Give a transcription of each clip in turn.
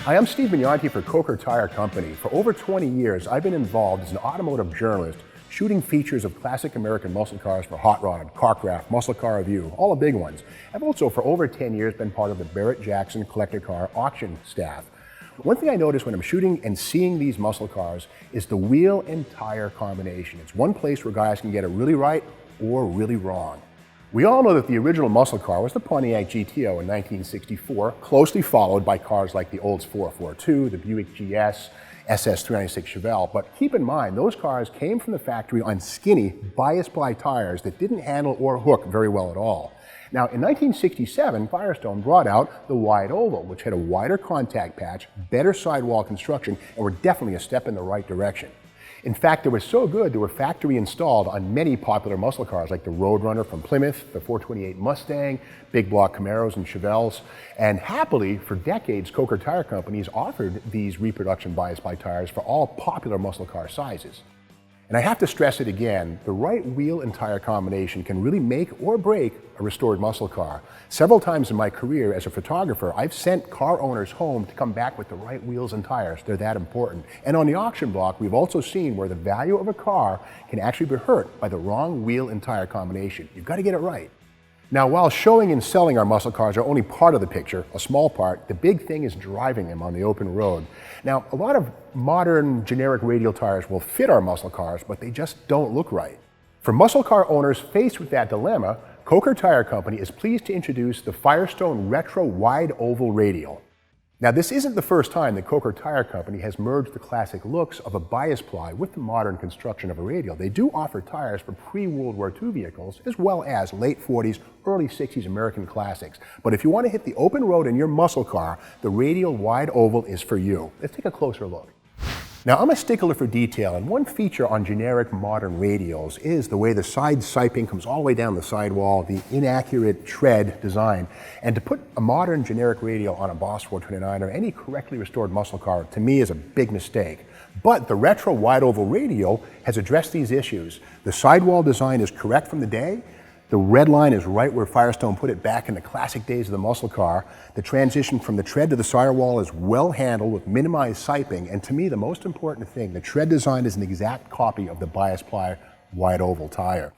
Hi, I'm Steve Mignonti for Coker Tire Company. For over 20 years, I've been involved as an automotive journalist, shooting features of classic American muscle cars for Hot Rod, Carcraft, Muscle Car Review, all the big ones. I've also, for over 10 years, been part of the Barrett-Jackson collector car auction staff. One thing I notice when I'm shooting and seeing these muscle cars is the wheel and tire combination. It's one place where guys can get it really right or really wrong. We all know that the original muscle car was the Pontiac GTO in 1964, closely followed by cars like the Olds 442, the Buick GS, SS396 Chevelle. But keep in mind, those cars came from the factory on skinny, bias-ply tires that didn't handle or hook very well at all. Now, in 1967, Firestone brought out the Wide Oval, which had a wider contact patch, better sidewall construction, and were definitely a step in the right direction. In fact, they were so good, they were factory installed on many popular muscle cars like the Roadrunner from Plymouth, the 428 Mustang, big block Camaros and Chevelles. And happily, for decades, Coker Tire Companies offered these reproduction bias-ply tires for all popular muscle car sizes. And I have to stress it again, the right wheel and tire combination can really make or break a restored muscle car. Several times in my career as a photographer, I've sent car owners home to come back with the right wheels and tires. They're that important. And on the auction block, we've also seen where the value of a car can actually be hurt by the wrong wheel and tire combination. You've got to get it right. Now, while showing and selling our muscle cars are only part of the picture, a small part, the big thing is driving them on the open road. Now, a lot of modern generic radial tires will fit our muscle cars, but they just don't look right. For muscle car owners faced with that dilemma, Coker Tire Company is pleased to introduce the Firestone Retro Wide Oval Radial. Now, this isn't the first time that Coker Tire Company has merged the classic looks of a bias ply with the modern construction of a radial. They do offer tires for pre-World War II vehicles, as well as late 40s, early 60s American classics. But if you want to hit the open road in your muscle car, the Radial Wide Oval is for you. Let's take a closer look. Now, I'm a stickler for detail, and one feature on generic modern radials is the way the side siping comes all the way down the sidewall, the inaccurate tread design. And to put a modern generic radial on a Boss 429 or any correctly restored muscle car, to me, is a big mistake. But the Retro Wide Oval Radial has addressed these issues. The sidewall design is correct from the day. The red line is right where Firestone put it back in the classic days of the muscle car. The transition from the tread to the sidewall is well handled with minimized siping. And to me, the most important thing, the tread design is an exact copy of the bias ply wide oval tire.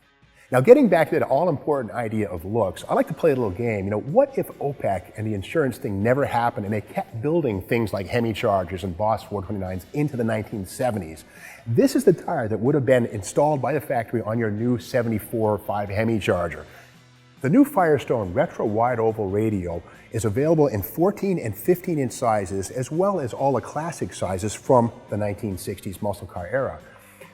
Now, getting back to that all-important idea of looks, I like to play a little game. You know, what if OPEC and the insurance thing never happened and they kept building things like Hemi Chargers and Boss 429s into the 1970s? This is the tire that would have been installed by the factory on your new 74.5 Hemi Charger. The new Firestone Retro Wide Oval Radial is available in 14 and 15-inch sizes, as well as all the classic sizes from the 1960s muscle car era.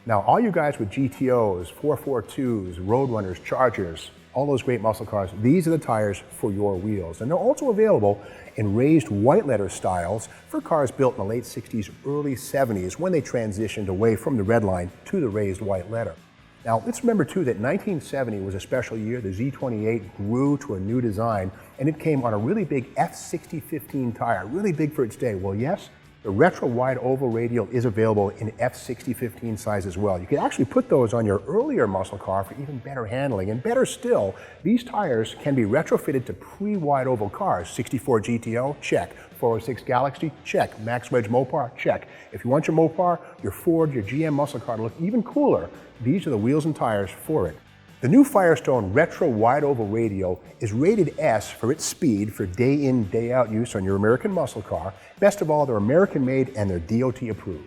Now, all you guys with GTOs, 442s, Roadrunners, Chargers, all those great muscle cars, these are the tires for your wheels. And they're also available in raised white letter styles for cars built in the late 60s, early 70s, when they transitioned away from the red line to the raised white letter. Now, let's remember too that 1970 was a special year. The Z28 grew to a new design, and it came on a really big F6015 tire, really big for its day. Well, yes, the Retro Wide Oval Radial is available in F6015 size as well. You can actually put those on your earlier muscle car for even better handling. And better still, these tires can be retrofitted to pre-wide oval cars. 64 GTO, check. 406 Galaxy, check. Max Wedge Mopar, check. If you want your Mopar, your Ford, your GM muscle car to look even cooler, these are the wheels and tires for it. The new Firestone Retro Wide Oval Radial is rated S for its speed for day in, day out use on your American muscle car. Best of all, they're American made and they're DOT approved.